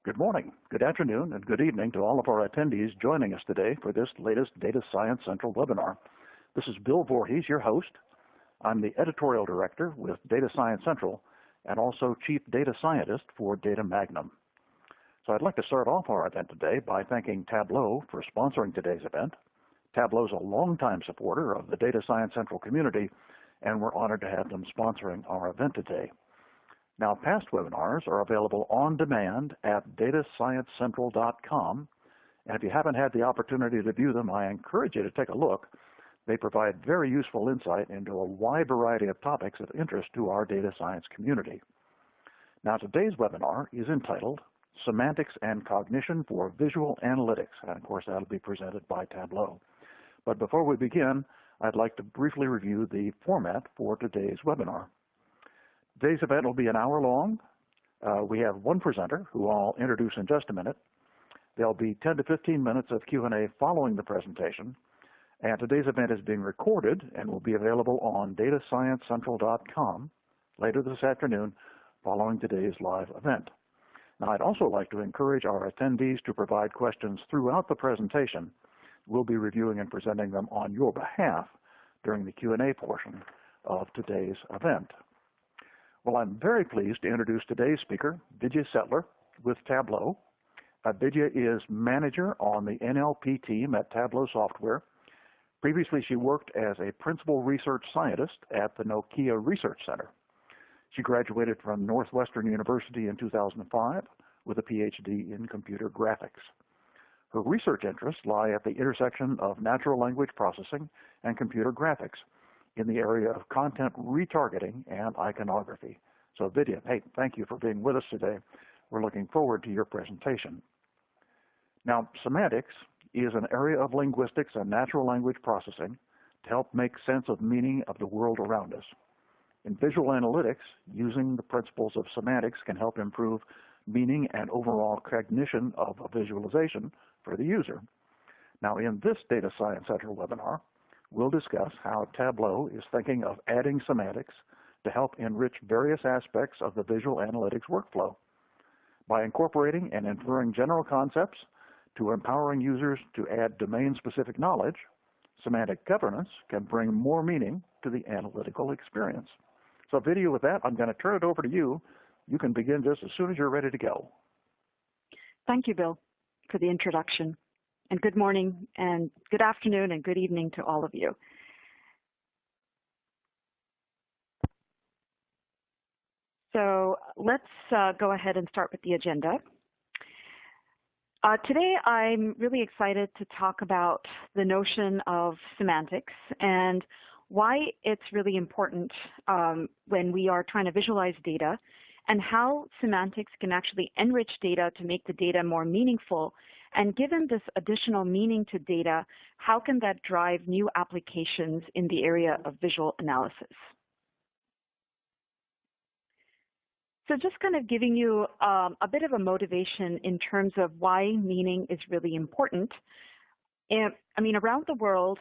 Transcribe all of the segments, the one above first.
Good morning, good afternoon, and good evening to all of our attendees joining us today for this latest Data Science Central webinar. This is Bill Vorhies, your host. I'm the Editorial Director with Data Science Central and also Chief Data Scientist for Data Magnum. So I'd like to start off our event today by thanking Tableau for sponsoring today's event. Tableau is a longtime supporter of the Data Science Central community, and we're honored to have them sponsoring our event today. Now, past webinars are available on demand at datasciencecentral.com, and if you haven't had the opportunity to view them, I encourage you to take a look. They provide very useful insight into a wide variety of topics of interest to our data science community. Now, today's webinar is entitled Semantics and Cognition for Visual Analytics, and of course, that'll be presented by Tableau. But before we begin, I'd like to briefly review the format for today's webinar. Today's event will be an hour long. We have one presenter who I'll introduce in just a minute. There'll be 10 to 15 minutes of Q&A following the presentation. And today's event is being recorded and will be available on datasciencecentral.com later this afternoon following today's live event. Now, I'd also like to encourage our attendees to provide questions throughout the presentation. We'll be reviewing and presenting them on your behalf during the Q&A portion of today's event. Well, I'm very pleased to introduce today's speaker, Vidya Setlur, with Tableau. Vidya is manager on the NLP team at Tableau Software. Previously, she worked as a principal research scientist at the Nokia Research Center. She graduated from Northwestern University in 2005 with a PhD in computer graphics. Her research interests lie at the intersection of natural language processing and computer graphics in the area of content retargeting and iconography. So Vidya, hey, thank you for being with us today. We're looking forward to your presentation. Now, semantics is an area of linguistics and natural language processing to help make sense of meaning of the world around us. In visual analytics, using the principles of semantics can help improve meaning and overall cognition of a visualization for the user. Now, in this Data Science Central webinar, we'll discuss how Tableau is thinking of adding semantics to help enrich various aspects of the visual analytics workflow. By incorporating and inferring general concepts to empowering users to add domain-specific knowledge, semantic governance can bring more meaning to the analytical experience. So Vidya, with that, I'm going to turn it over to you. You can begin just as soon as you're ready to go. Thank you, Bill, for the introduction. And good morning, and good afternoon, and good evening to all of you. So let's go ahead and start with the agenda. Today, I'm really excited to talk about the notion of semantics and why it's really important when we are trying to visualize data, and how semantics can actually enrich data to make the data more meaningful. And given this additional meaning to data, how can that drive new applications in the area of visual analysis? So just kind of giving you a bit of a motivation in terms of why meaning is really important. And, I mean, around the world,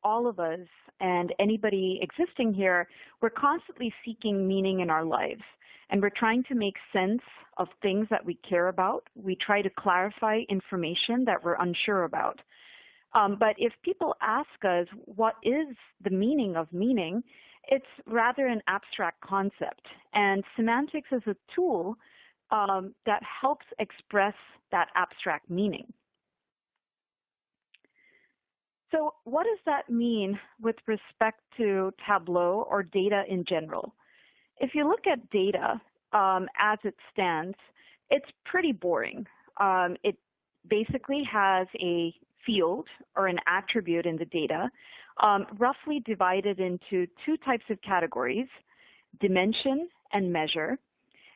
all of us and anybody existing here, we're constantly seeking meaning in our lives. And we're trying to make sense of things that we care about. We try to clarify information that we're unsure about. But if people ask us, what is the meaning of meaning, it's rather an abstract concept. And semantics is a tool that helps express that abstract meaning. So what does that mean with respect to Tableau or data in general? If you look at data as it stands, it's pretty boring. It basically has a field or an attribute in the data, roughly divided into two types of categories, dimension and measure.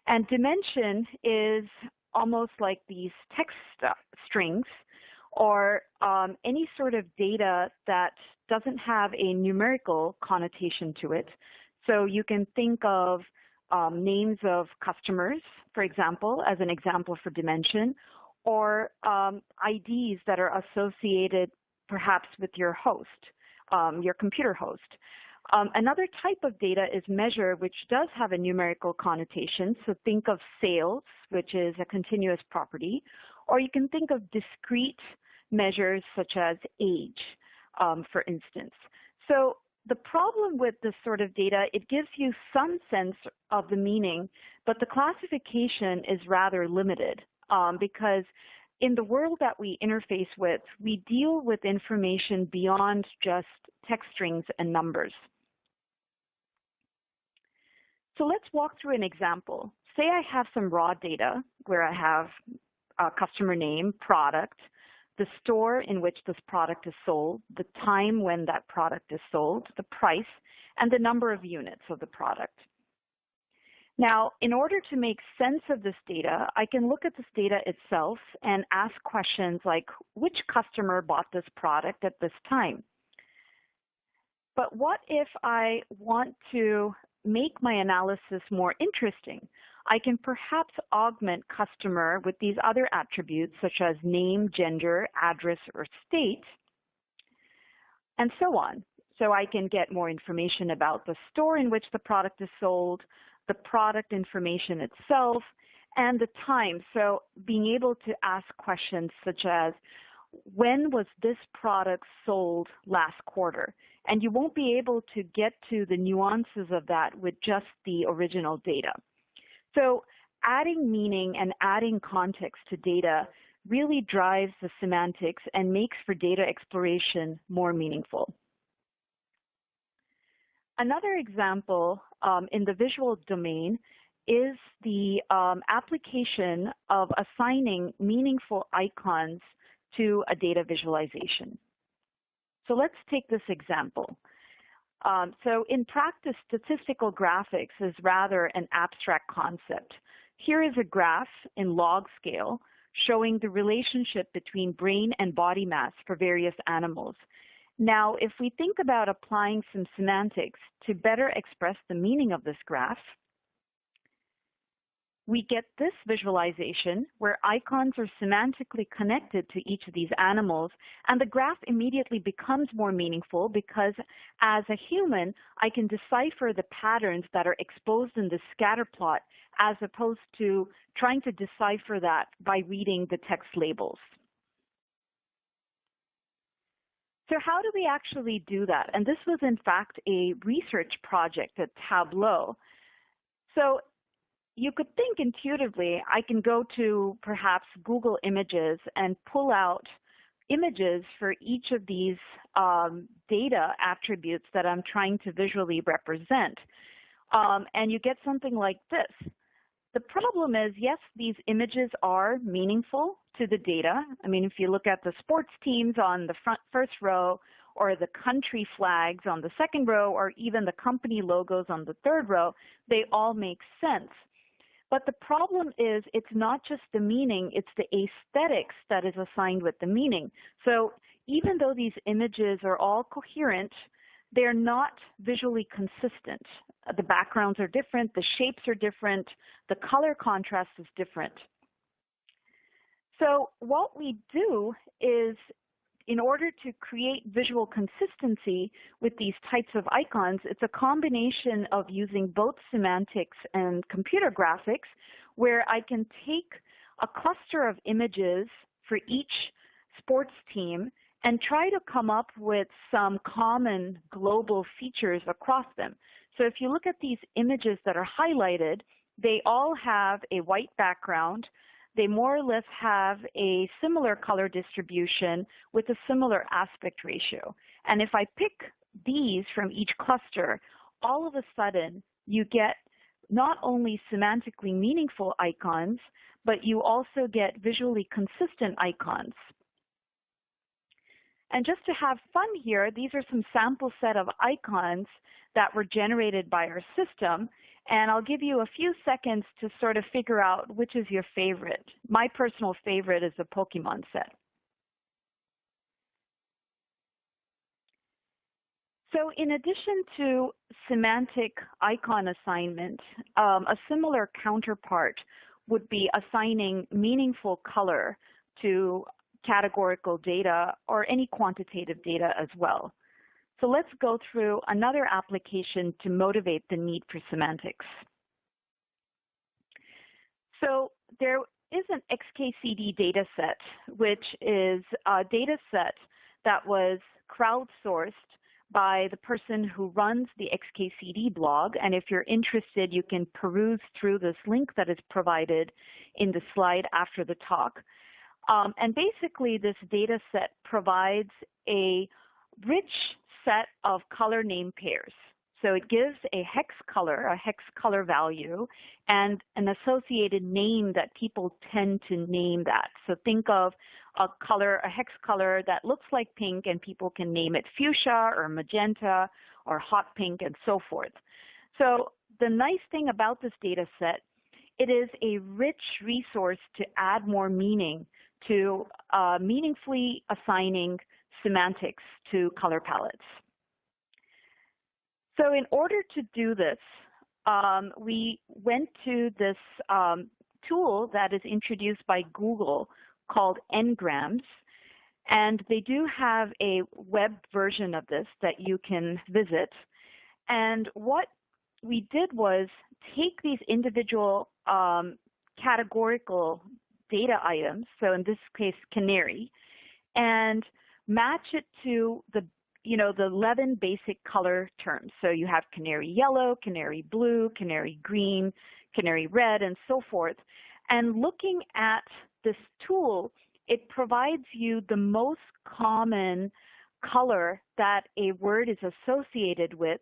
And dimension is almost like these text strings or any sort of data that doesn't have a numerical connotation to it. So you can think of names of customers, for example, as an example for dimension, or IDs that are associated perhaps with your host, your computer host. Another type of data is measure, which does have a numerical connotation. So think of sales, which is a continuous property, or you can think of discrete measures such as age, for instance. So the problem with this sort of data, it gives you some sense of the meaning, but the classification is rather limited because in the world that we interface with, we deal with information beyond just text strings and numbers. So let's walk through an example. Say I have some raw data where I have a customer name, product, the store in which this product is sold, the time when that product is sold, the price, and the number of units of the product. Now, in order to make sense of this data, I can look at this data itself and ask questions like, which customer bought this product at this time? But what if I want to make my analysis more interesting? I can perhaps augment customer with these other attributes such as name, gender, address, or state, and so on. So I can get more information about the store in which the product is sold, the product information itself, and the time. So being able to ask questions such as, when was this product sold last quarter? And you won't be able to get to the nuances of that with just the original data. So adding meaning and adding context to data really drives the semantics and makes for data exploration more meaningful. Another example in the visual domain is the application of assigning meaningful icons to a data visualization. So let's take this example. So in practice, statistical graphics is rather an abstract concept. Here is a graph in log scale showing the relationship between brain and body mass for various animals. Now, if we think about applying some semantics to better express the meaning of this graph, we get this visualization where icons are semantically connected to each of these animals, and the graph immediately becomes more meaningful because as a human, I can decipher the patterns that are exposed in the scatter plot as opposed to trying to decipher that by reading the text labels. So how do we actually do that? And this was in fact a research project at Tableau. So you could think intuitively, I can go to perhaps Google Images and pull out images for each of these data attributes that I'm trying to visually represent. And you get something like this. The problem is, yes, these images are meaningful to the data. I mean, if you look at the sports teams on the first row, or the country flags on the second row, or even the company logos on the third row, they all make sense. But the problem is it's not just the meaning, it's the aesthetics that is assigned with the meaning. So even though these images are all coherent, they're not visually consistent. The backgrounds are different, the shapes are different, the color contrast is different. So what we do is, in order to create visual consistency with these types of icons, it's a combination of using both semantics and computer graphics, where I can take a cluster of images for each sports team and try to come up with some common global features across them. So if you look at these images that are highlighted, they all have a white background. They more or less have a similar color distribution with a similar aspect ratio. And if I pick these from each cluster, all of a sudden you get not only semantically meaningful icons, but you also get visually consistent icons. And just to have fun here, these are some sample set of icons that were generated by our system. And I'll give you a few seconds to sort of figure out which is your favorite. My personal favorite is the Pokemon set. So in addition to semantic icon assignment, a similar counterpart would be assigning meaningful color to categorical data or any quantitative data as well. So let's go through another application to motivate the need for semantics. So there is an Xkcd dataset, which is a dataset that was crowdsourced by the person who runs the Xkcd blog. And if you're interested, you can peruse through this link that is provided in the slide after the talk. And basically, this data set provides a rich set of color name pairs. So it gives a hex color value, and an associated name that people tend to name that. So think of a hex color that looks like pink, and people can name it fuchsia or magenta or hot pink and so forth. So the nice thing about this data set, it is a rich resource to add more meaning to meaningfully assigning semantics to color palettes. So in order to do this, we went to this tool that is introduced by Google called Ngrams, and they do have a web version of this that you can visit. And what we did was take these individual categorical data items, so in this case canary, and match it to the 11 basic color terms. So you have canary yellow, canary blue, canary green, canary red, and so forth. And looking at this tool, it provides you the most common color that a word is associated with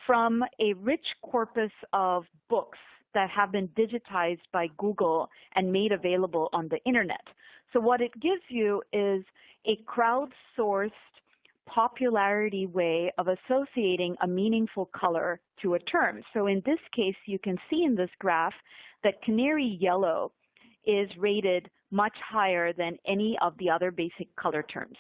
from a rich corpus of books that have been digitized by Google and made available on the internet. So what it gives you is a crowdsourced popularity way of associating a meaningful color to a term. So in this case, you can see in this graph that canary yellow is rated much higher than any of the other basic color terms.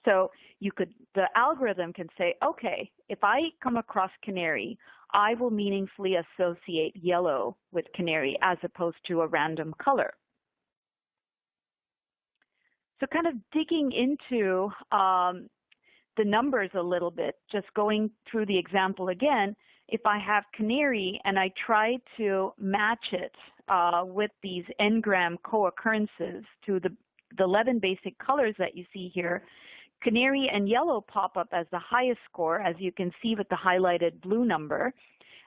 So the algorithm can say, okay, if I come across canary, I will meaningfully associate yellow with canary as opposed to a random color. So kind of digging into the numbers a little bit, just going through the example again, if I have canary and I try to match it with these n-gram co-occurrences to the 11 basic colors that you see here, canary and yellow pop up as the highest score, as you can see with the highlighted blue number.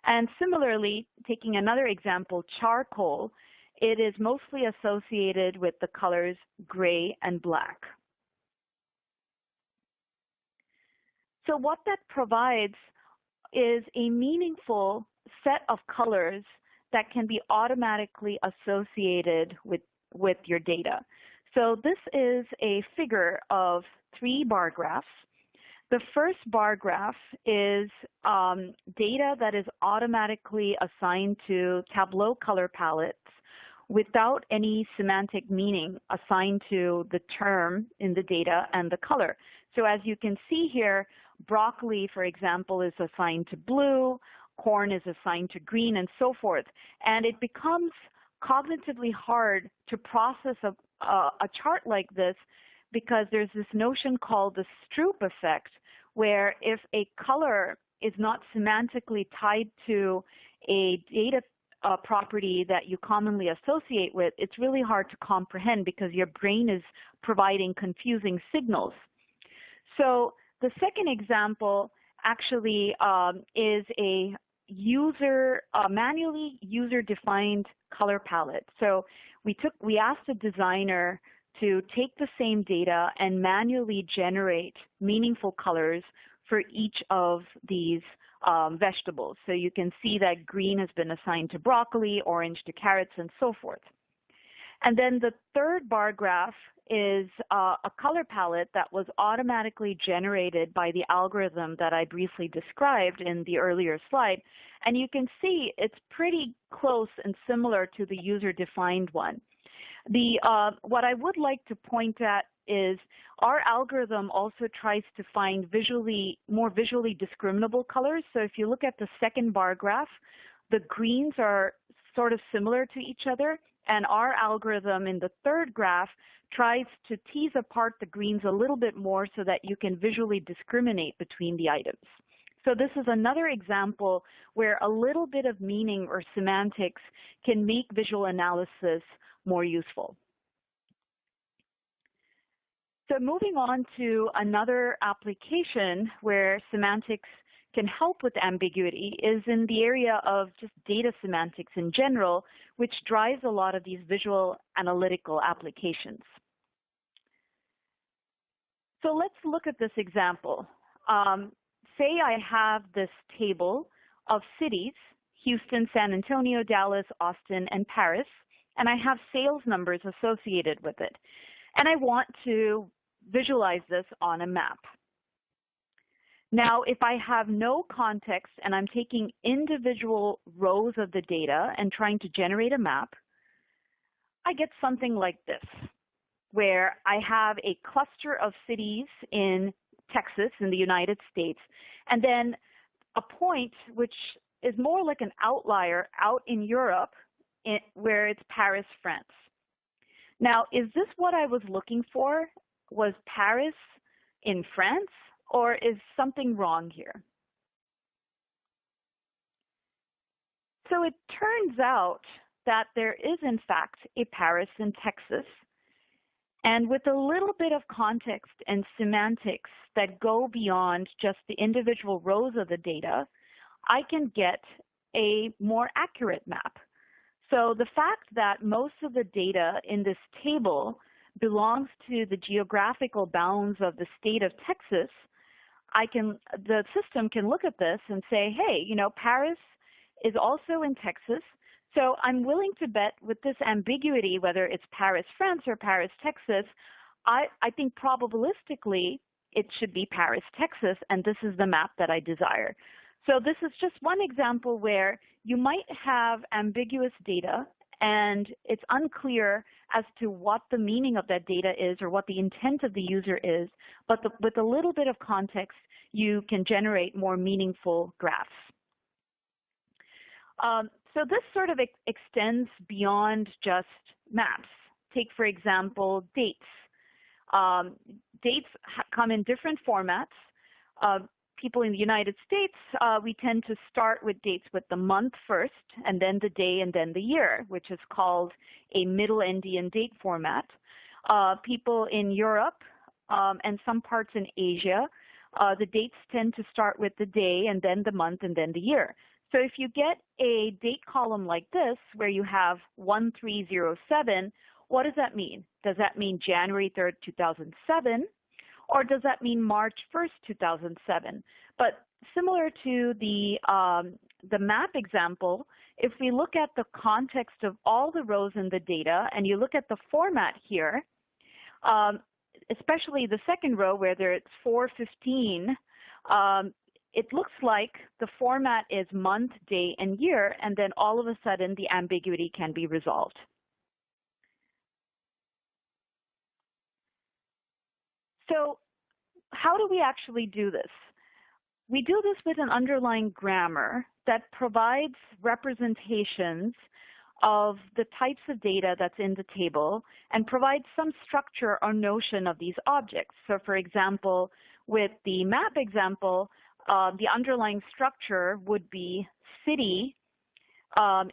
And similarly, taking another example, charcoal, it is mostly associated with the colors gray and black. So what that provides is a meaningful set of colors that can be automatically associated with your data. So this is a figure of 3 bar graphs. The first bar graph is data that is automatically assigned to Tableau color palettes without any semantic meaning assigned to the term in the data and the color. So as you can see here, broccoli, for example, is assigned to blue, corn is assigned to green, and so forth. And it becomes cognitively hard to process a chart like this because there's this notion called the Stroop effect, where if a color is not semantically tied to a data property that you commonly associate with, it's really hard to comprehend because your brain is providing confusing signals. So the second example actually is a manually user-defined color palette. So we asked the designer to take the same data and manually generate meaningful colors for each of these vegetables. So you can see that green has been assigned to broccoli, orange to carrots, and so forth. And then the third bar graph is a color palette that was automatically generated by the algorithm that I briefly described in the earlier slide. And you can see it's pretty close and similar to the user-defined one. What I would like to point at is our algorithm also tries to find more visually discriminable colors. So if you look at the second bar graph, the greens are sort of similar to each other, And our algorithm in the third graph tries to tease apart the greens a little bit more so that you can visually discriminate between the items. So this is another example where a little bit of meaning or semantics can make visual analysis more useful. So moving on to another application where semantics can help with ambiguity is in the area of just data semantics in general, which drives a lot of these visual analytical applications. So let's look at this example. Say I have this table of cities, Houston, San Antonio, Dallas, Austin, and Paris, and I have sales numbers associated with it. And I want to visualize this on a map. Now, if I have no context and I'm taking individual rows of the data and trying to generate a map, I get something like this, where I have a cluster of cities in Texas in the United States, and then a point which is more like an outlier out in Europe where it's Paris, France. Now, is this what I was looking for? Was Paris in France? Or is something wrong here? So it turns out that there is, in fact, a Paris in Texas. And with a little bit of context and semantics that go beyond just the individual rows of the data, I can get a more accurate map. So the fact that most of the data in this table belongs to the geographical bounds of the state of Texas, the system can look at this and say, hey, you know, Paris is also in Texas, so I'm willing to bet with this ambiguity, whether it's Paris, France or Paris, Texas, I think probabilistically it should be Paris, Texas, and this is the map that I desire. So this is just one example where you might have ambiguous data and it's unclear as to what the meaning of that data is or what the intent of the user is, but with a little bit of context, you can generate more meaningful graphs. So this sort of extends beyond just maps. Take, for example, dates. Dates come in different formats. People in the United States, we tend to start with dates with the month first, and then the day, and then the year, which is called a Middle Endian date format. People in Europe and some parts in Asia, the dates tend to start with the day, and then the month, and then the year. So if you get a date column like this, where you have 1307, what does that mean? Does that mean January 3rd, 2007? Or does that mean March 1st, 2007? But similar to the map example, if we look at the context of all the rows in the data, and you look at the format here, especially the second row where it's 415, it looks like the format is month, day, and year, and then all of a sudden the ambiguity can be resolved. So how do we actually do this? We do this with an underlying grammar that provides representations of the types of data that's in the table and provides some structure or notion of these objects. So for example, with the map example, the underlying structure would be city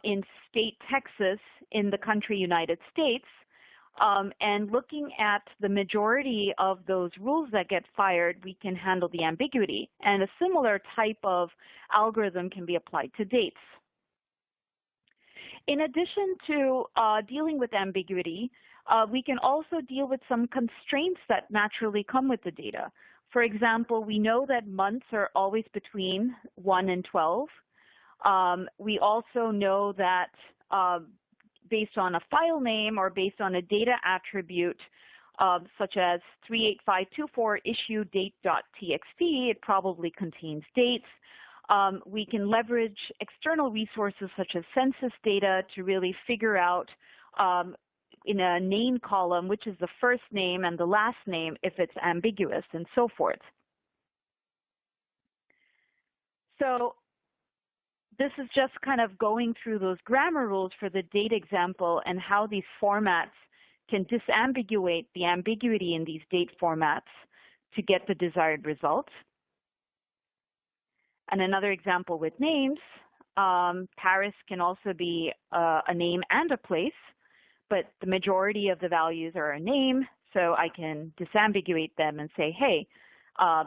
in state Texas in the country United States. And looking at the majority of those rules that get fired, we can handle the ambiguity. And a similar type of algorithm can be applied to dates. In addition to dealing with ambiguity, we can also deal with some constraints that naturally come with the data. For example, we know that months are always between 1 and 12. We also know that based on a file name or based on a data attribute, such as 38524 issue date.txt, it probably contains dates. We can leverage external resources such as census data to really figure out in a name column which is the first name and the last name if it's ambiguous and so forth. So this is just kind of going through those grammar rules for the date example and how these formats can disambiguate the ambiguity in these date formats to get the desired result. And another example with names, Paris can also be a name and a place, but the majority of the values are a name, so I can disambiguate them and say, hey,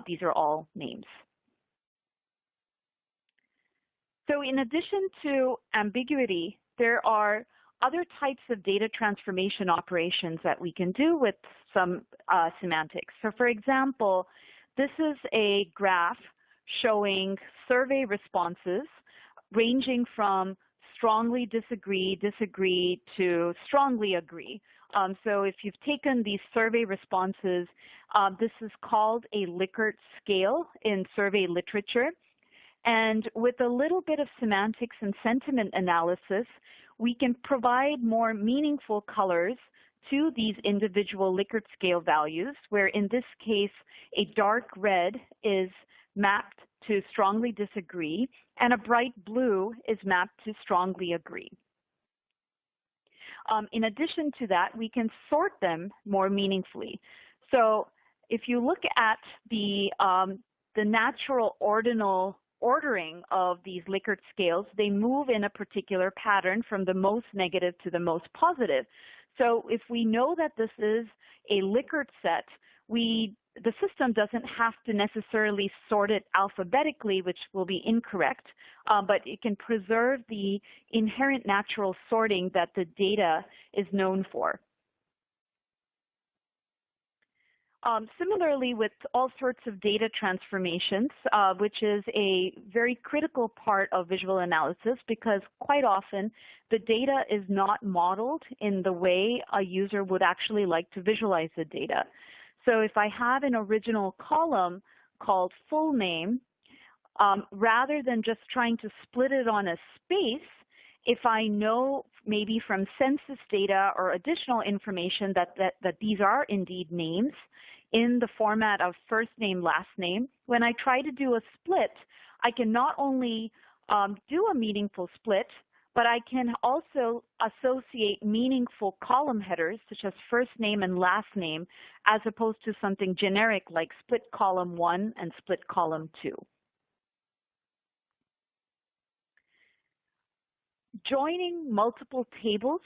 these are all names. So in addition to ambiguity, there are other types of data transformation operations that we can do with some semantics. So for example, this is a graph showing survey responses ranging from strongly disagree, disagree, to strongly agree. So if you've taken these survey responses, this is called a Likert scale in survey literature. And with a little bit of semantics and sentiment analysis, we can provide more meaningful colors to these individual Likert scale values, where in this case, a dark red is mapped to strongly disagree, and a bright blue is mapped to strongly agree. In addition to that, we can sort them more meaningfully. So if you look at the natural ordinal ordering of these Likert scales, they move in a particular pattern from the most negative to the most positive. So if we know that this is a Likert set, the system doesn't have to necessarily sort it alphabetically, which will be incorrect, but it can preserve the inherent natural sorting that the data is known for. Similarly, with all sorts of data transformations, which is a very critical part of visual analysis, because quite often the data is not modeled in the way a user would actually like to visualize the data. So if I have an original column called full name, rather than just trying to split it on a space, if I know maybe from census data or additional information that these are indeed names in the format of first name, last name, when I try to do a split, I can not only do a meaningful split, but I can also associate meaningful column headers, such as first name and last name, as opposed to something generic like split column 1 and split column 2. Joining multiple tables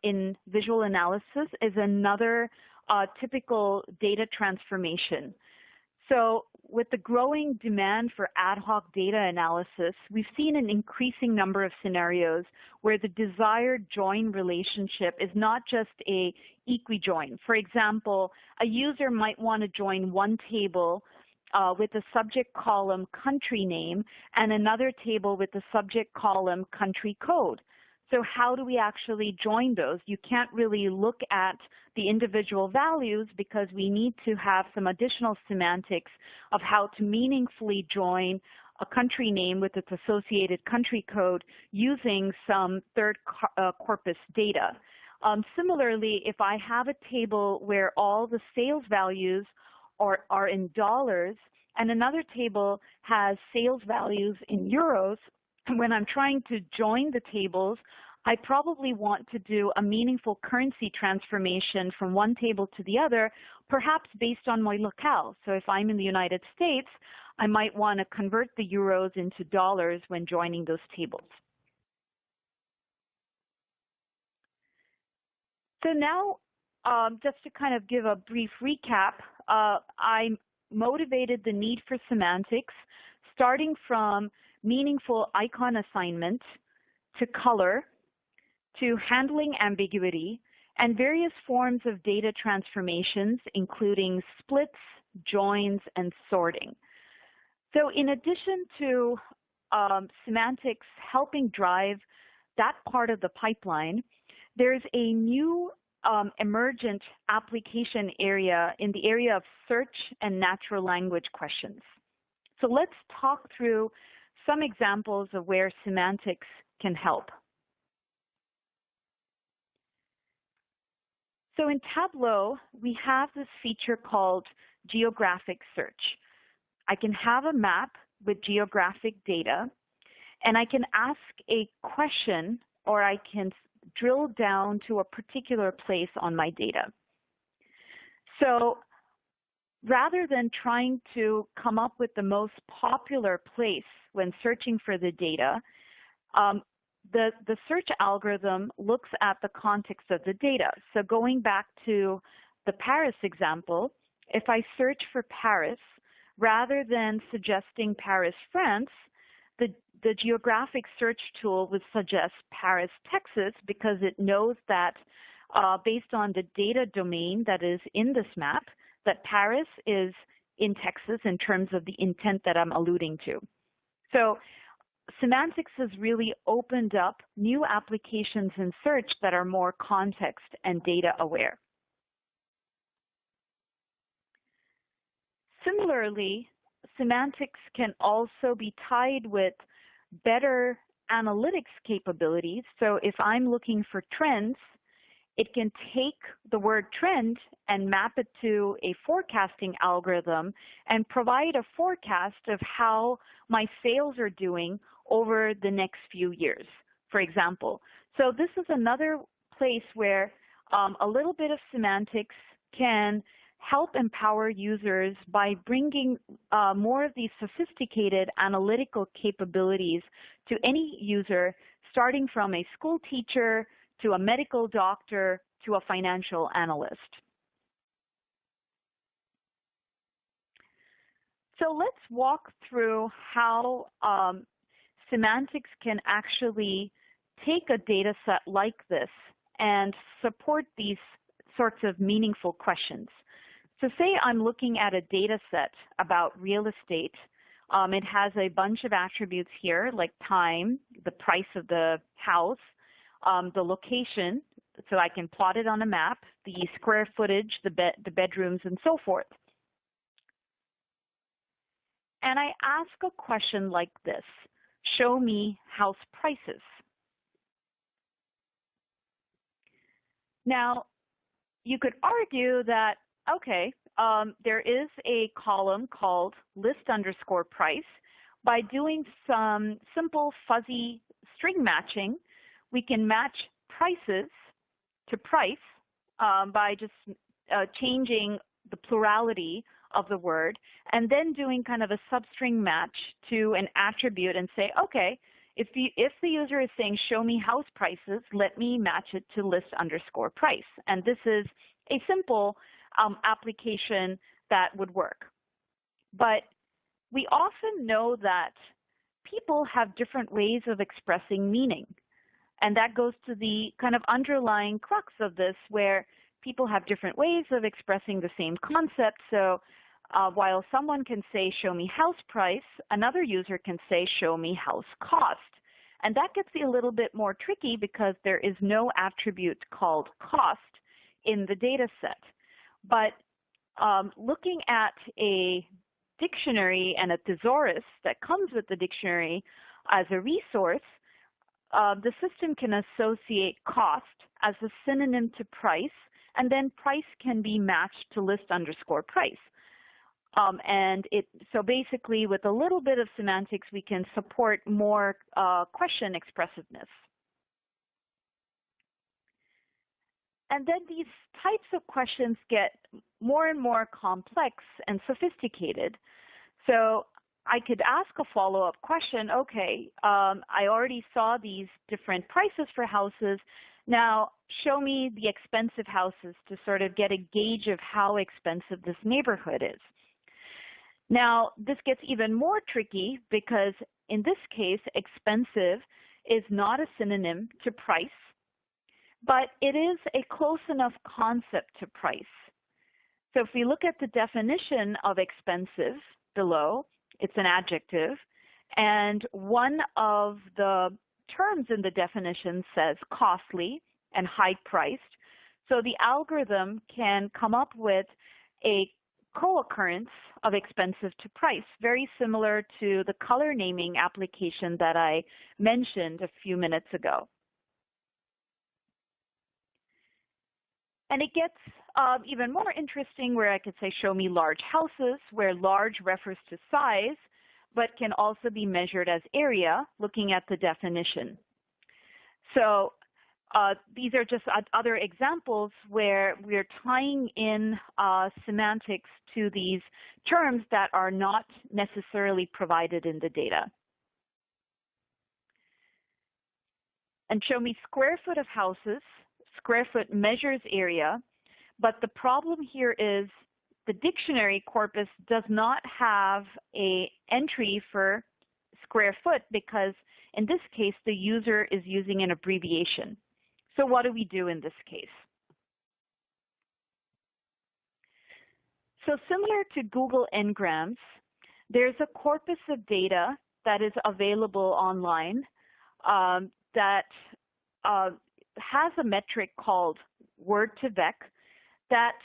in visual analysis is another typical data transformation. So with the growing demand for ad hoc data analysis, we've seen an increasing number of scenarios where the desired join relationship is not just a equi-join. For example, a user might want to join one table with the subject column country name and another table with the subject column country code. So how do we actually join those? You can't really look at the individual values because we need to have some additional semantics of how to meaningfully join a country name with its associated country code using some third corpus data. Similarly, if I have a table where all the sales values are in dollars and another table has sales values in euros, when I'm trying to join the tables, I probably want to do a meaningful currency transformation from one table to the other, perhaps based on my locale. So if I'm in the United States, I might want to convert the euros into dollars when joining those tables. So now, just to kind of give a brief recap, I motivated the need for semantics, starting from meaningful icon assignment to color, to handling ambiguity, and various forms of data transformations, including splits, joins, and sorting. So in addition to semantics helping drive that part of the pipeline, there's a new emergent application area in the area of search and natural language questions. So let's talk through some examples of where semantics can help. So in Tableau, we have this feature called Geographic Search. I can have a map with geographic data, And I can ask a question, or I can drill down to a particular place on my data. So rather than trying to come up with the most popular place when searching for the data, the search algorithm looks at the context of the data. So going back to the Paris example, if I search for Paris, rather than suggesting Paris, France, the Geographic search tool would suggest Paris, Texas, because it knows that based on the data domain that is in this map, that Paris is in Texas in terms of the intent that I'm alluding to. So Semantics has really opened up new applications in search that are more context and data aware. Similarly, Semantics can also be tied with better analytics capabilities. So if I'm looking for trends, it can take the word trend and map it to a forecasting algorithm and provide a forecast of how my sales are doing over the next few years, for example. So this is another place where a little bit of semantics can help empower users by bringing more of these sophisticated analytical capabilities to any user, starting from a school teacher to a medical doctor to a financial analyst. So let's walk through how semantics can actually take a data set like this and support these sorts of meaningful questions. So say I'm looking at a data set about real estate. It has a bunch of attributes here like time, the price of the house, the location, so I can plot it on a map, the square footage, the bedrooms, and so forth. And I ask a question like this: show me house prices. Now, you could argue that, okay, there is a column called list_price. By doing some simple fuzzy string matching, we can match prices to price by just changing the plurality of the word, and then doing kind of a substring match to an attribute and say, okay, if the user is saying show me house prices, let me match it to list_price. And this is a simple application that would work. But we often know that people have different ways of expressing meaning. And that goes to the kind of underlying crux of this, where people have different ways of expressing the same concept. So while someone can say, show me house price, another user can say, show me house cost. And that gets a little bit more tricky because there is no attribute called cost in the data set. But looking at a dictionary and a thesaurus that comes with the dictionary as a resource, the system can associate cost as a synonym to price, and then price can be matched to list_price. So basically, with a little bit of semantics, we can support more question expressiveness. And then these types of questions get more and more complex and sophisticated. So I could ask a follow-up question, okay, I already saw these different prices for houses. Now, show me the expensive houses to sort of get a gauge of how expensive this neighborhood is. Now, this gets even more tricky because in this case, expensive is not a synonym to price, but it is a close enough concept to price. So if we look at the definition of expensive below, it's an adjective, and one of the terms in the definition says costly and high-priced. So the algorithm can come up with a co-occurrence of expensive to price, very similar to the color naming application that I mentioned a few minutes ago. And it gets even more interesting where I could say, show me large houses, where large refers to size, but can also be measured as area, looking at the definition. So these are just other examples where we're tying in semantics to these terms that are not necessarily provided in the data. And show me square foot of houses. Square foot measures area, but the problem here is the dictionary corpus does not have an entry for square foot because in this case the user is using an abbreviation. So what do we do in this case? So similar to Google Ngrams, there's a corpus of data that is available online that has a metric called word to vec that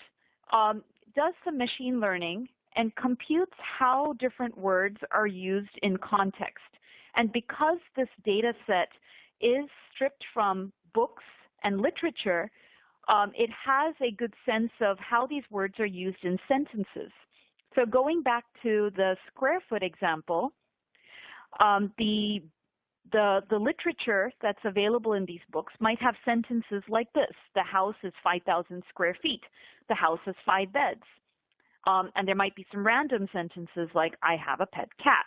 does some machine learning and computes how different words are used in context. And because this data set is stripped from books and literature, it has a good sense of how these words are used in sentences. So going back to the square foot example, the literature that's available in these books might have sentences like this: the house is 5,000 square feet, the house has 5 beds. And there might be some random sentences like, I have a pet cat.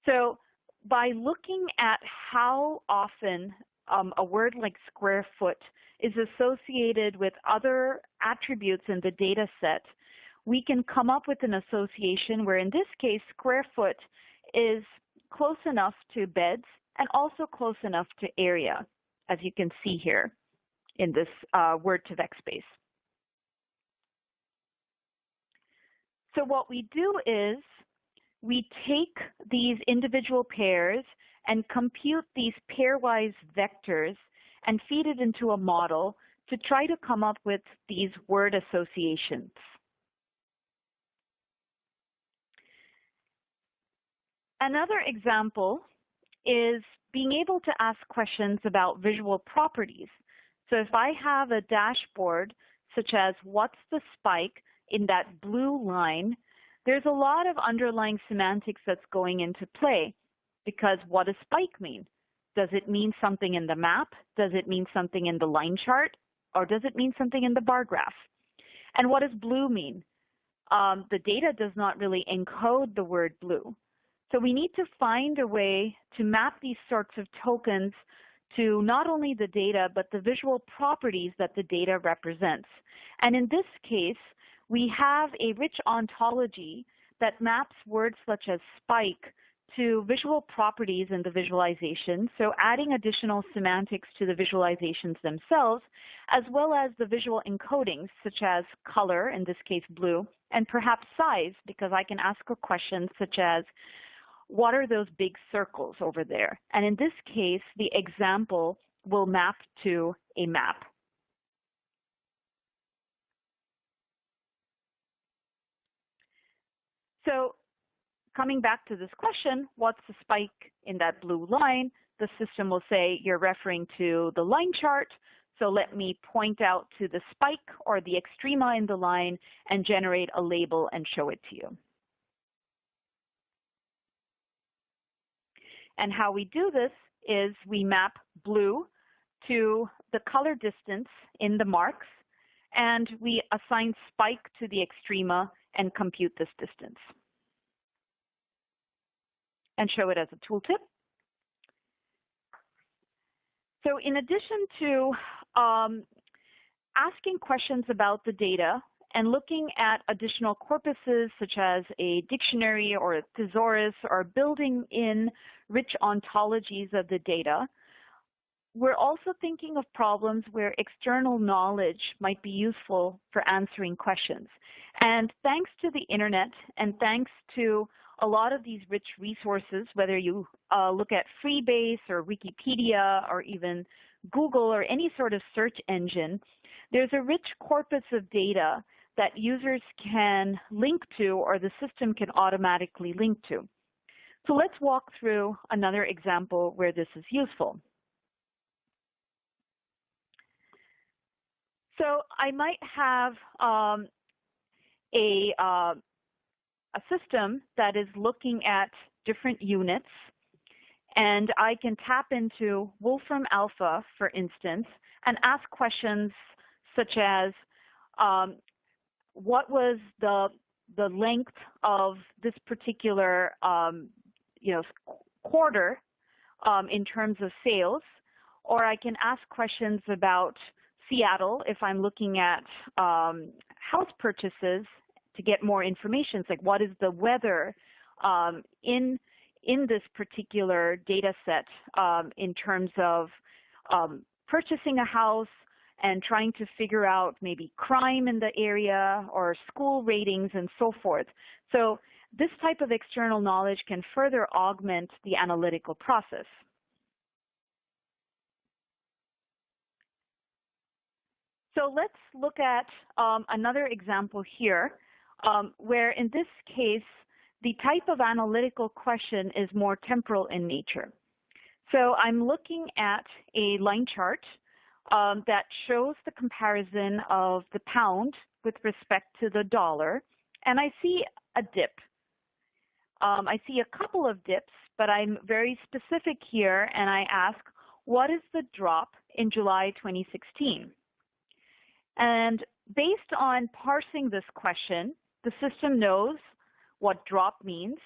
So by looking at how often a word like square foot is associated with other attributes in the data set, we can come up with an association where in this case square foot is close enough to beds and also close enough to area, as you can see here in this word to vec space. So what we do is we take these individual pairs and compute these pairwise vectors and feed it into a model to try to come up with these word associations. Another example is being able to ask questions about visual properties. So if I have a dashboard such as what's the spike in that blue line, there's a lot of underlying semantics that's going into play, because what does spike mean? Does it mean something in the map? Does it mean something in the line chart? Or does it mean something in the bar graph? And what does blue mean? The data does not really encode the word blue. So we need to find a way to map these sorts of tokens to not only the data, but the visual properties that the data represents. And in this case, we have a rich ontology that maps words such as spike to visual properties in the visualization, so adding additional semantics to the visualizations themselves, as well as the visual encodings such as color, in this case blue, and perhaps size, because I can ask a question such as, what are those big circles over there? And in this case, the example will map to a map. So coming back to this question, what's the spike in that blue line? The system will say you're referring to the line chart. So let me point out to the spike or the extrema in the line and generate a label and show it to you. And how we do this is we map blue to the color distance in the marks, and we assign spike to the extrema and compute this distance. And show it as a tooltip. So in addition to asking questions about the data and looking at additional corpuses such as a dictionary or a thesaurus or building in rich ontologies of the data, we're also thinking of problems where external knowledge might be useful for answering questions. And thanks to the internet and thanks to a lot of these rich resources, whether you look at Freebase or Wikipedia or even Google or any sort of search engine, there's a rich corpus of data that users can link to or the system can automatically link to. So let's walk through another example where this is useful. So I might have a system that is looking at different units, and I can tap into Wolfram Alpha, for instance, and ask questions such as, what was the length of this particular quarter in terms of sales, or I can ask questions about Seattle if I'm looking at house purchases to get more information. It's like, what is the weather in this particular data set in terms of purchasing a house and trying to figure out maybe crime in the area or school ratings and so forth. So this type of external knowledge can further augment the analytical process. So let's look at another example here, where in this case, the type of analytical question is more temporal in nature. So I'm looking at a line chart that shows the comparison of the pound with respect to the dollar, and I see a dip. I see a couple of dips, but I'm very specific here, and I ask, what is the drop in July 2016? And based on parsing this question, the system knows what drop means.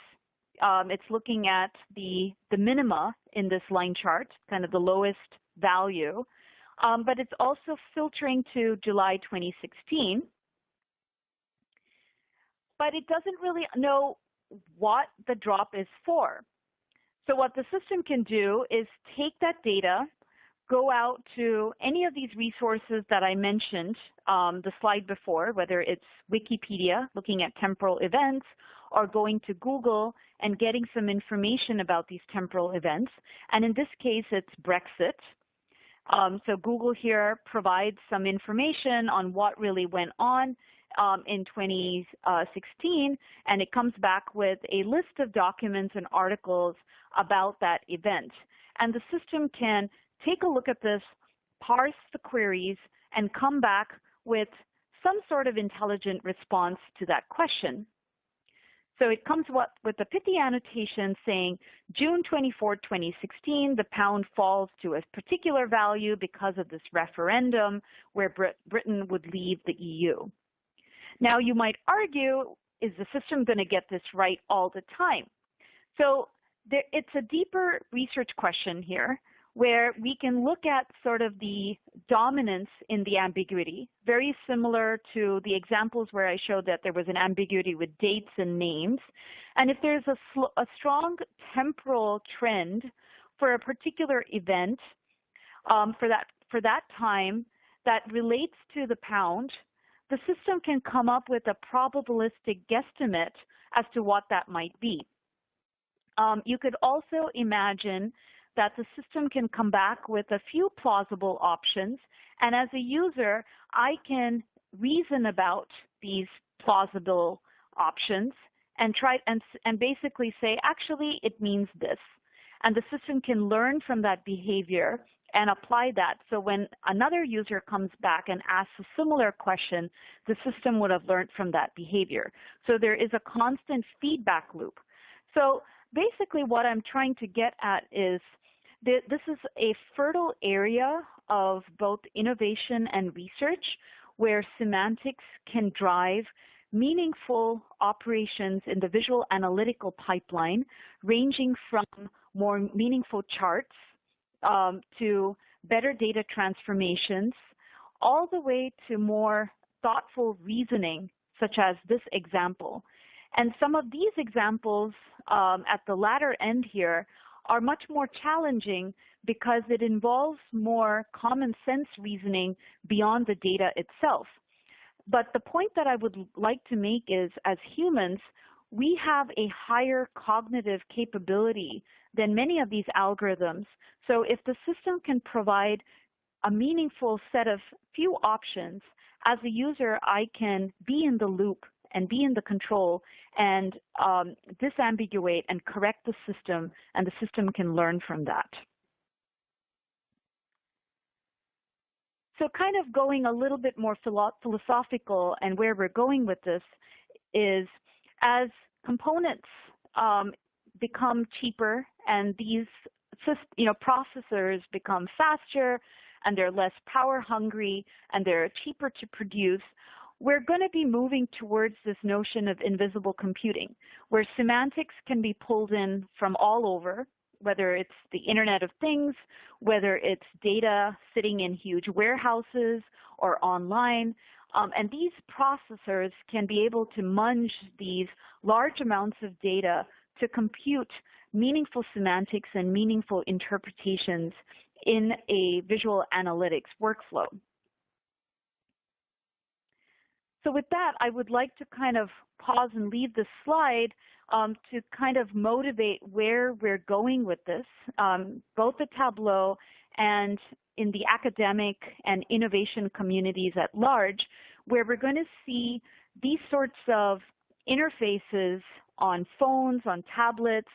It's looking at the minima in this line chart, kind of the lowest value, but it's also filtering to July 2016. But it doesn't really know what the drop is for. So what the system can do is take that data, go out to any of these resources that I mentioned the slide before, whether it's Wikipedia, looking at temporal events, or going to Google and getting some information about these temporal events. And in this case, it's Brexit. So Google here provides some information on what really went on in 2016, and it comes back with a list of documents and articles about that event. And the system can take a look at this, parse the queries, and come back with some sort of intelligent response to that question. So it comes with a pithy annotation saying, June 24, 2016, the pound falls to a particular value because of this referendum where Britain would leave the EU. Now you might argue, is the system going to get this right all the time? So it's a deeper research question here, where we can look at sort of the dominance in the ambiguity, very similar to the examples where I showed that there was an ambiguity with dates and names. And if there's a strong temporal trend for a particular event for that time that relates to the pound, the system can come up with a probabilistic guesstimate as to what that might be. You could also imagine that the system can come back with a few plausible options, and as a user, I can reason about these plausible options and try and basically say, actually, it means this. And the system can learn from that behavior and apply that. So when another user comes back and asks a similar question, the system would have learned from that behavior. So there is a constant feedback loop. So basically what I'm trying to get at is this is a fertile area of both innovation and research where semantics can drive meaningful operations in the visual analytical pipeline, ranging from more meaningful charts to better data transformations, all the way to more thoughtful reasoning, such as this example. And some of these examples at the latter end here are much more challenging because it involves more common sense reasoning beyond the data itself. But the point that I would like to make is, as humans, we have a higher cognitive capability than many of these algorithms. So if the system can provide a meaningful set of few options, as a user, I can be in the loop and be in the control and disambiguate and correct the system, and the system can learn from that. So kind of going a little bit more philosophical, and where we're going with this is, as components, become cheaper and these processors become faster and they're less power hungry and they're cheaper to produce, we're going to be moving towards this notion of invisible computing, where semantics can be pulled in from all over, whether it's the Internet of Things, whether it's data sitting in huge warehouses or online. And these processors can be able to munge these large amounts of data to compute meaningful semantics and meaningful interpretations in a visual analytics workflow. So with that, I would like to kind of pause and leave this slide to kind of motivate where we're going with this, both at Tableau and in the academic and innovation communities at large, where we're going to see these sorts of interfaces on phones, on tablets,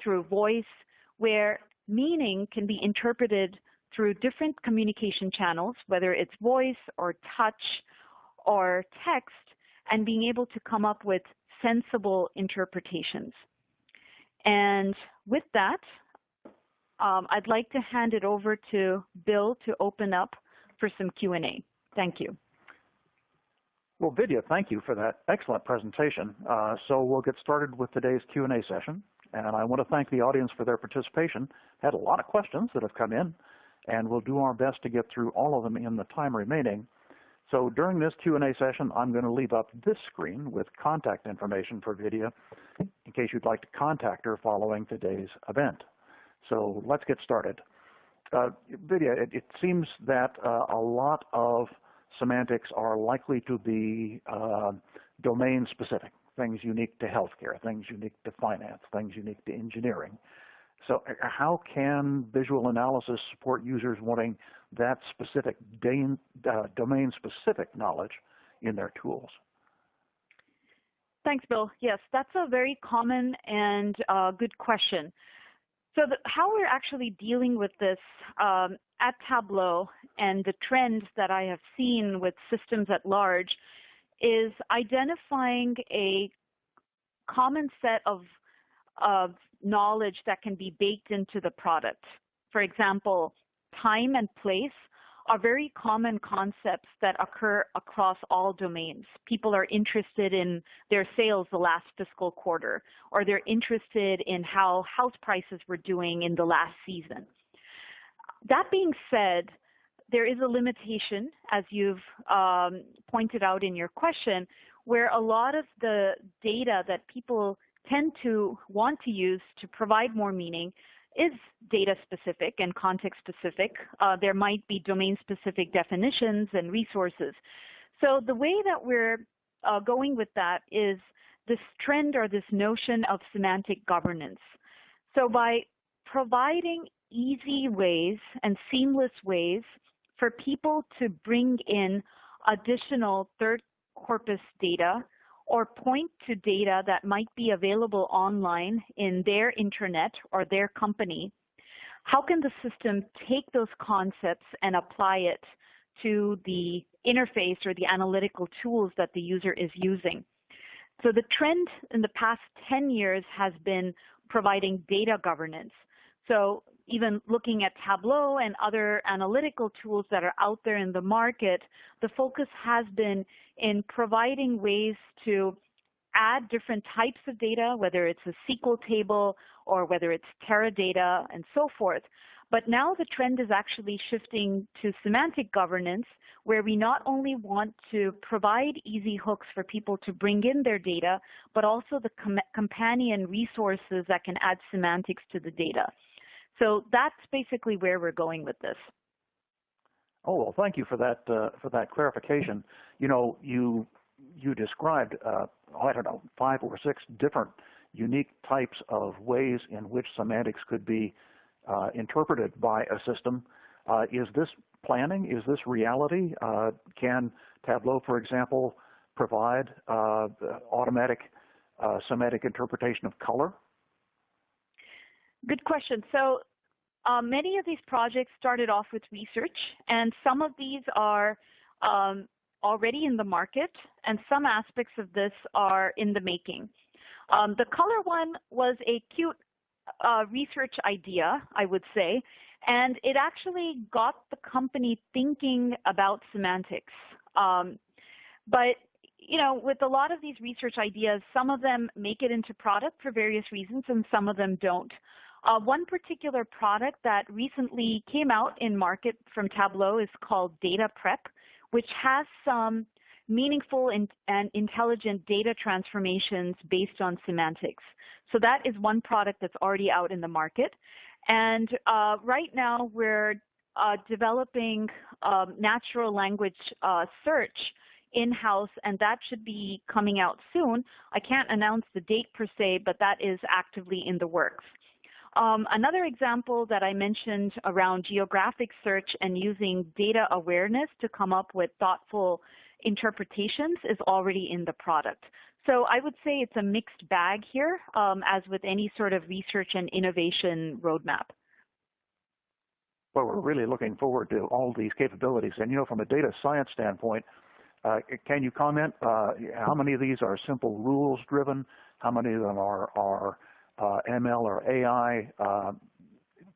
through voice, where meaning can be interpreted through different communication channels, whether it's voice or touch or text, and being able to come up with sensible interpretations. And with that, I'd like to hand it over to Bill to open up for some Q&A. Thank you. Well, Vidya, thank you for that excellent presentation. So we'll get started with today's Q&A session. And I want to thank the audience for their participation. Had a lot of questions that have come in, and we'll do our best to get through all of them in the time remaining. So during this Q&A session, I'm going to leave up this screen with contact information for Vidya in case you'd like to contact her following today's event. So let's get started. Vidya, it seems that a lot of semantics are likely to be domain-specific, things unique to healthcare, things unique to finance, things unique to engineering. So how can visual analysis support users wanting that specific domain-specific knowledge in their tools? Thanks, Bill. Yes, that's a very common and good question. So how we're actually dealing with this at Tableau and the trends that I have seen with systems at large is identifying a common set of knowledge that can be baked into the product. For example, time and place are very common concepts that occur across all domains. People are interested in their sales the last fiscal quarter, or they're interested in how house prices were doing in the last season. That being said, there is a limitation, as you've pointed out in your question, where a lot of the data that people tend to want to use to provide more meaning is data specific and context specific. There might be domain specific definitions and resources. So the way that we're going with that is this trend or this notion of semantic governance. So by providing easy ways and seamless ways for people to bring in additional third corpus data or point to data that might be available online in their internet or their company, how can the system take those concepts and apply it to the interface or the analytical tools that the user is using? So the trend in the past 10 years has been providing data governance. So even looking at Tableau and other analytical tools that are out there in the market, the focus has been in providing ways to add different types of data, whether it's a SQL table or whether it's Teradata and so forth. But now the trend is actually shifting to semantic governance, where we not only want to provide easy hooks for people to bring in their data, but also the companion resources that can add semantics to the data. So that's basically where we're going with this. Oh, well, thank you for that clarification. You know, you described, I don't know, 5 or 6 different unique types of ways in which semantics could be interpreted by a system. Is this planning? Is this reality? Can Tableau, for example, provide automatic semantic interpretation of color? Good question. So many of these projects started off with research, and some of these are already in the market, and some aspects of this are in the making. The color one was a cute research idea, I would say, and it actually got the company thinking about semantics. But with a lot of these research ideas, some of them make it into product for various reasons, and some of them don't. One particular product that recently came out in market from Tableau is called Data Prep, which has some meaningful and intelligent data transformations based on semantics. So that is one product that's already out in the market. And right now we're developing natural language search in-house, and that should be coming out soon. I can't announce the date per se, but that is actively in the works. Another example that I mentioned around geographic search and using data awareness to come up with thoughtful interpretations is already in the product. So I would say it's a mixed bag here, as with any sort of research and innovation roadmap. Well, we're really looking forward to all these capabilities. And, from a data science standpoint, can you comment how many of these are simple rules-driven? How many of them are ML or AI?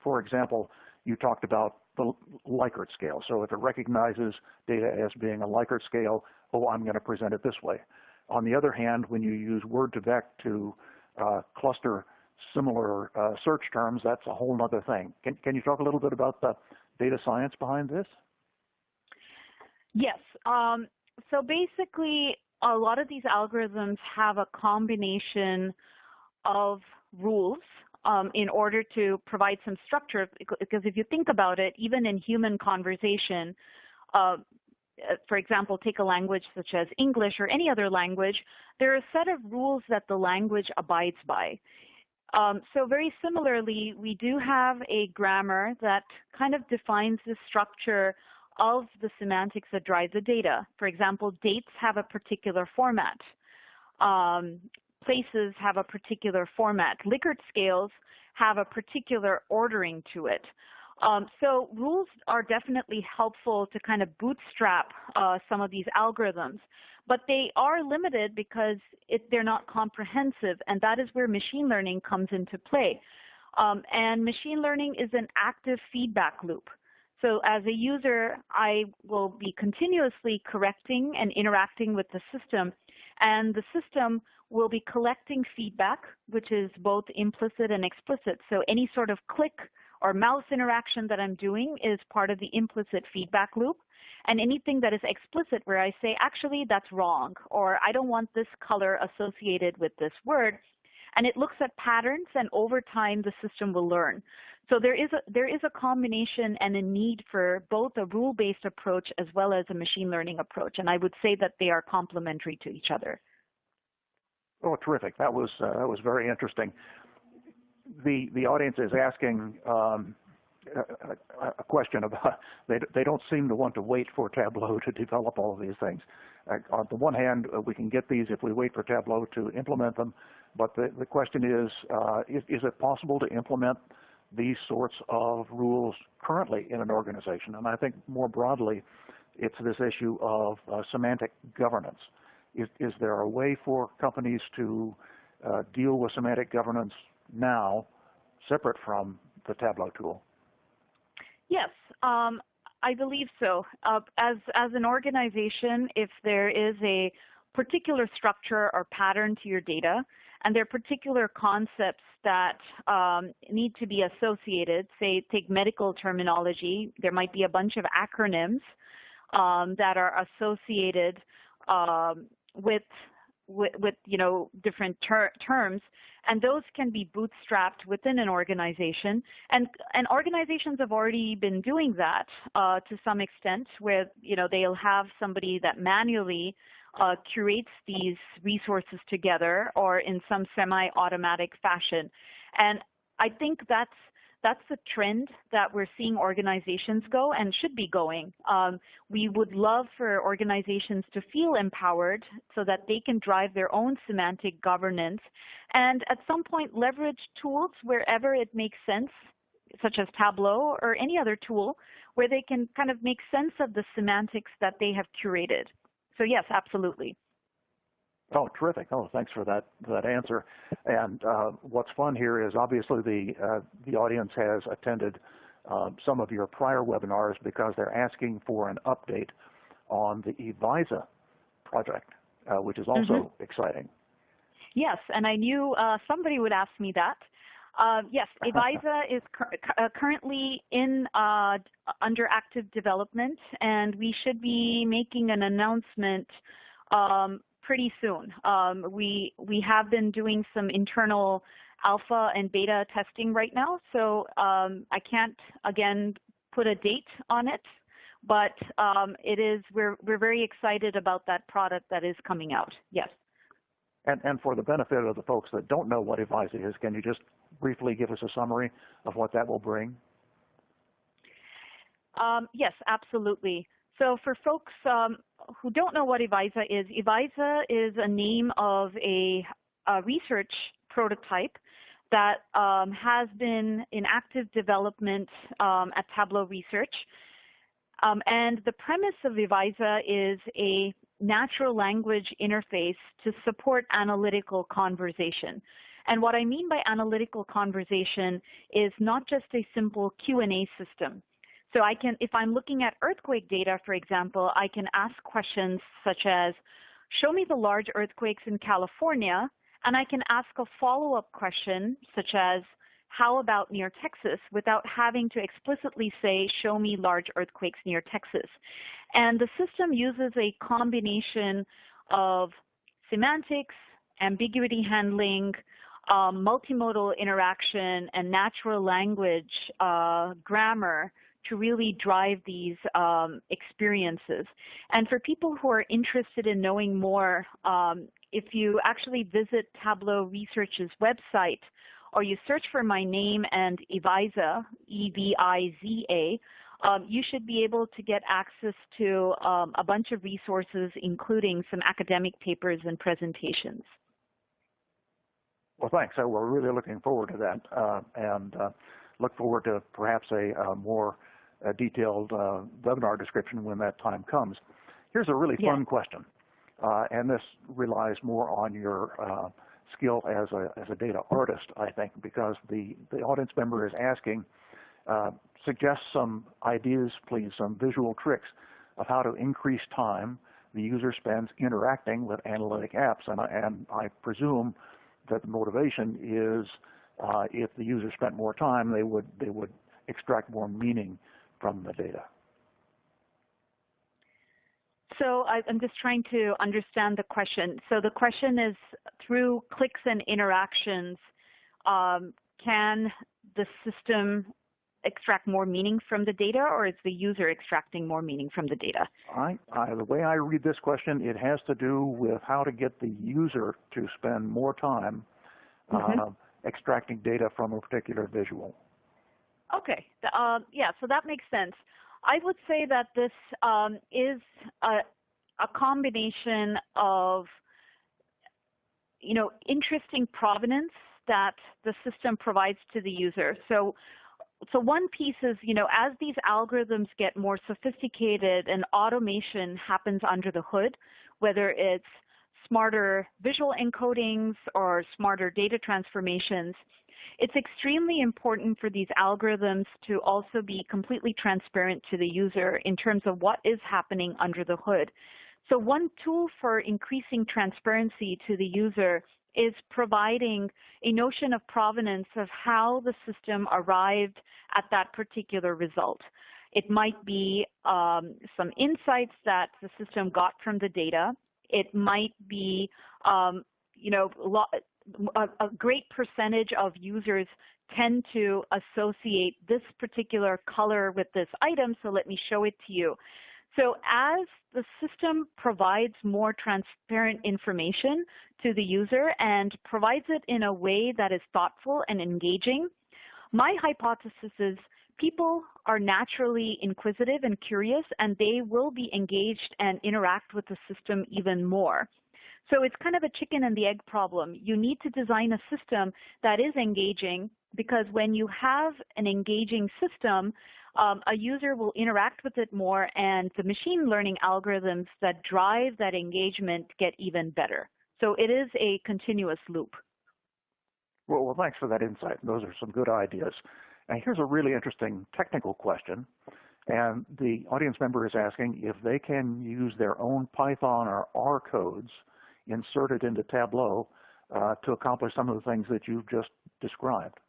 For example, you talked about the Likert scale. So if it recognizes data as being a Likert scale, I'm going to present it this way. On the other hand, when you use Word2Vec to cluster similar search terms, that's a whole other thing. Can you talk a little bit about the data science behind this? Yes. So basically, a lot of these algorithms have a combination of rules in order to provide some structure, because if you think about it, even in human conversation, for example, take a language such as English or any other language, there are a set of rules that the language abides by. So very similarly, we do have a grammar that kind of defines the structure of the semantics that drive the data. For example, dates have a particular format. Places have a particular format. Likert scales have a particular ordering to it. So rules are definitely helpful to kind of bootstrap some of these algorithms, but they are limited because they're not comprehensive, and that is where machine learning comes into play. And machine learning is an active feedback loop. So as a user, I will be continuously correcting and interacting with the system, and the system will be collecting feedback, which is both implicit and explicit. So any sort of click or mouse interaction that I'm doing is part of the implicit feedback loop. And anything that is explicit where I say, actually, that's wrong, or I don't want this color associated with this word. And it looks at patterns, and over time, the system will learn. So there is a combination and a need for both a rule-based approach as well as a machine learning approach. And I would say that they are complementary to each other. Oh, terrific. That was very interesting. The audience is asking a question about, they don't seem to want to wait for Tableau to develop all of these things. On the one hand, we can get these if we wait for Tableau to implement them, but the question is it possible to implement these sorts of rules currently in an organization? And I think more broadly, it's this issue of semantic governance. Is there a way for companies to deal with semantic governance now, separate from the Tableau tool? Yes, I believe so. As an organization, if there is a particular structure or pattern to your data, and there are particular concepts that need to be associated, say, take medical terminology, there might be a bunch of acronyms that are associated with different terms, and those can be bootstrapped within an organization. And organizations have already been doing that to some extent, where they'll have somebody that manually curates these resources together, or in some semi-automatic fashion. And I think that's the trend that we're seeing organizations go and should be going. We would love for organizations to feel empowered so that they can drive their own semantic governance, and at some point leverage tools wherever it makes sense, such as Tableau or any other tool, where they can kind of make sense of the semantics that they have curated. So yes, absolutely. Oh, terrific. Oh, thanks for that answer. And what's fun here is obviously the audience has attended some of your prior webinars because they're asking for an update on the Evisa project, which is also exciting. Yes, and I knew somebody would ask me that. Yes, Evisa is currently under active development, and we should be making an announcement pretty soon. We have been doing some internal alpha and beta testing right now, so I can't again put a date on it, but we're very excited about that product that is coming out. Yes. And for the benefit of the folks that don't know what Evisa is, can you just briefly give us a summary of what that will bring? Yes, absolutely. So for folks who don't know what Evisa is a name of a research prototype that has been in active development at Tableau Research. And the premise of Evisa is a natural language interface to support analytical conversation. And what I mean by analytical conversation is not just a simple Q&A system. So I can, if I'm looking at earthquake data, for example, I can ask questions such as, show me the large earthquakes in California, and I can ask a follow-up question such as, how about near Texas, without having to explicitly say, show me large earthquakes near Texas. And the system uses a combination of semantics, ambiguity handling, multimodal interaction, and natural language grammar to really drive these experiences. And for people who are interested in knowing more, if you actually visit Tableau Research's website, or you search for my name and Evisa, E-V-I-Z-A, you should be able to get access to a bunch of resources, including some academic papers and presentations. Well, thanks. So we're really looking forward to that, and look forward to perhaps a more detailed webinar description when that time comes. Here's a really fun question, and this relies more on your skill as a data artist, I think, because the audience member is asking, suggest some ideas, please, some visual tricks of how to increase time the user spends interacting with analytic apps. And I presume that the motivation is if the user spent more time, they would extract more meaning from the data. So I'm just trying to understand the question. So the question is, through clicks and interactions, can the system extract more meaning from the data, or is the user extracting more meaning from the data? The way I read this question, it has to do with how to get the user to spend more time extracting data from a particular visual. Okay. Yeah, so that makes sense. I would say that this is a combination of, interesting provenance that the system provides to the user. So one piece is, as these algorithms get more sophisticated and automation happens under the hood, whether it's smarter visual encodings or smarter data transformations, it's extremely important for these algorithms to also be completely transparent to the user in terms of what is happening under the hood. So one tool for increasing transparency to the user is providing a notion of provenance of how the system arrived at that particular result. It might be some insights that the system got from the data. It might be, a great percentage of users tend to associate this particular color with this item, so let me show it to you. So as the system provides more transparent information to the user and provides it in a way that is thoughtful and engaging, my hypothesis is people are naturally inquisitive and curious, and they will be engaged and interact with the system even more. So it's kind of a chicken and the egg problem. You need to design a system that is engaging, because when you have an engaging system, a user will interact with it more, and the machine learning algorithms that drive that engagement get even better. So it is a continuous loop. Well, thanks for that insight. Those are some good ideas. And here's a really interesting technical question. And the audience member is asking if they can use their own Python or R codes inserted into Tableau to accomplish some of the things that you've just described.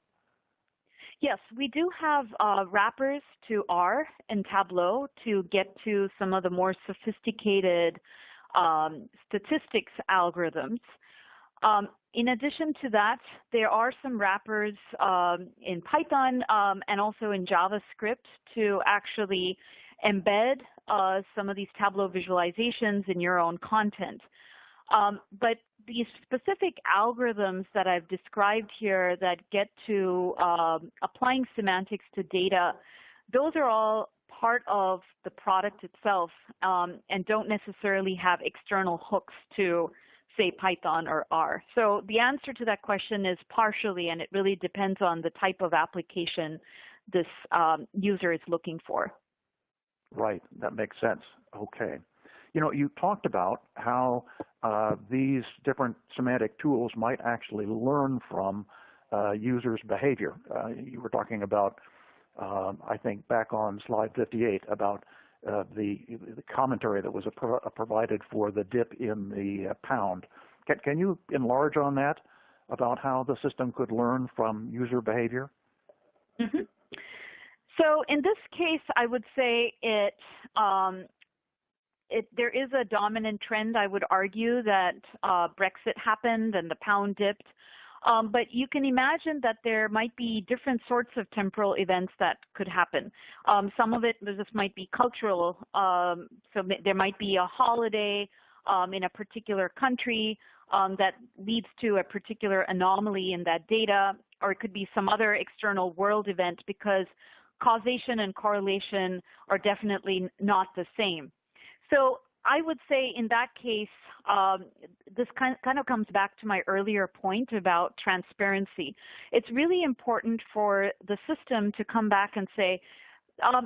Yes, we do have wrappers to R and Tableau to get to some of the more sophisticated statistics algorithms. In addition to that, there are some wrappers in Python and also in JavaScript to actually embed some of these Tableau visualizations in your own content. But these specific algorithms that I've described here that get to applying semantics to data, those are all part of the product itself and don't necessarily have external hooks to, say, Python or R. So the answer to that question is partially, and it really depends on the type of application this user is looking for. Right, that makes sense. Okay. You know, you talked about how these different semantic tools might actually learn from users' behavior. You were talking about, I think, back on slide 58 about the commentary that was provided for the dip in the pound. Can you enlarge on that about how the system could learn from user behavior? Mm-hmm. So in this case, I would say there is a dominant trend, I would argue, that Brexit happened and the pound dipped. But you can imagine that there might be different sorts of temporal events that could happen. Some of it just might be cultural. So there might be a holiday in a particular country that leads to a particular anomaly in that data, or it could be some other external world event, because causation and correlation are definitely not the same. So I would say in that case, this kind of comes back to my earlier point about transparency. It's really important for the system to come back and say,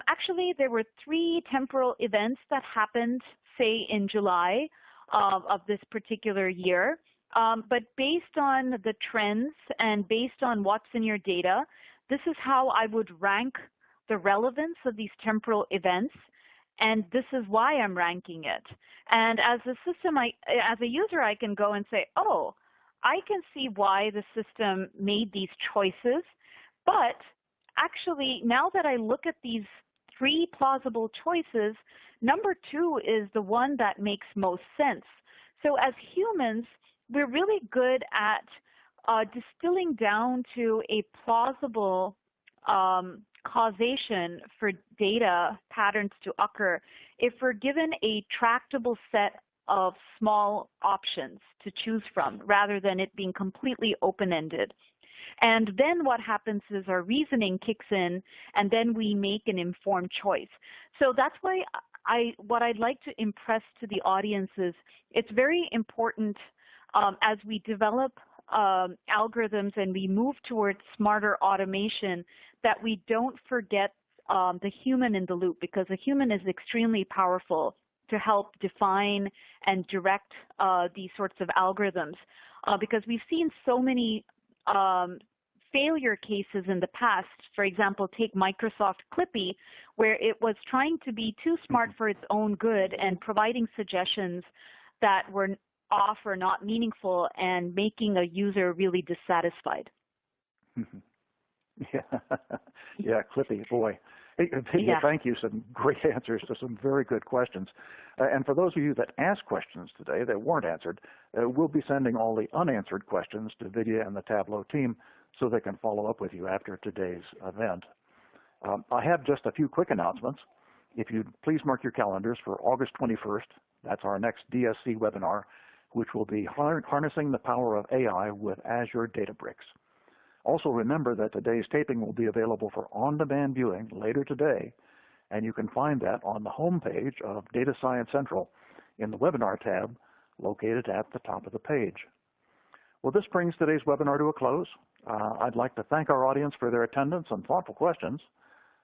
actually, there were 3 temporal events that happened, say, in July of this particular year. But based on the trends and based on what's in your data, this is how I would rank the relevance of these temporal events. And this is why I'm ranking it. And as a system, as a user, I can go and say, oh, I can see why the system made these choices. But actually, now that I look at these 3 plausible choices, number 2 is the one that makes most sense. So as humans, we're really good at distilling down to a plausible causation for data patterns to occur if we're given a tractable set of small options to choose from, rather than it being completely open-ended. And then what happens is our reasoning kicks in, and then we make an informed choice. So that's why what I'd like to impress to the audience is it's very important as we develop algorithms and we move towards smarter automation that we don't forget the human in the loop, because the human is extremely powerful to help define and direct these sorts of algorithms. Because we've seen so many failure cases in the past. For example, take Microsoft Clippy, where it was trying to be too smart for its own good and providing suggestions that were off or not meaningful and making a user really dissatisfied. Yeah, Clippy, boy. Hey, Vidya, thank you. Some great answers to some very good questions. And for those of you that asked questions today that weren't answered, we'll be sending all the unanswered questions to Vidya and the Tableau team so they can follow up with you after today's event. I have just a few quick announcements. If you'd please mark your calendars for August 21st, that's our next DSC webinar, which will be harnessing the power of AI with Azure Databricks. Also remember that today's taping will be available for on-demand viewing later today, and you can find that on the home page of Data Science Central in the Webinar tab located at the top of the page. Well, this brings today's webinar to a close. I'd like to thank our audience for their attendance and thoughtful questions.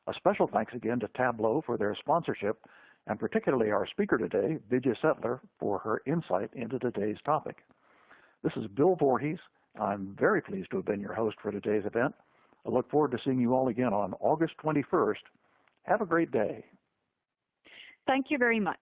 A special thanks again to Tableau for their sponsorship, and particularly our speaker today, Vidya Setlur, for her insight into today's topic. This is Bill Vorhies. I'm very pleased to have been your host for today's event. I look forward to seeing you all again on August 21st. Have a great day. Thank you very much.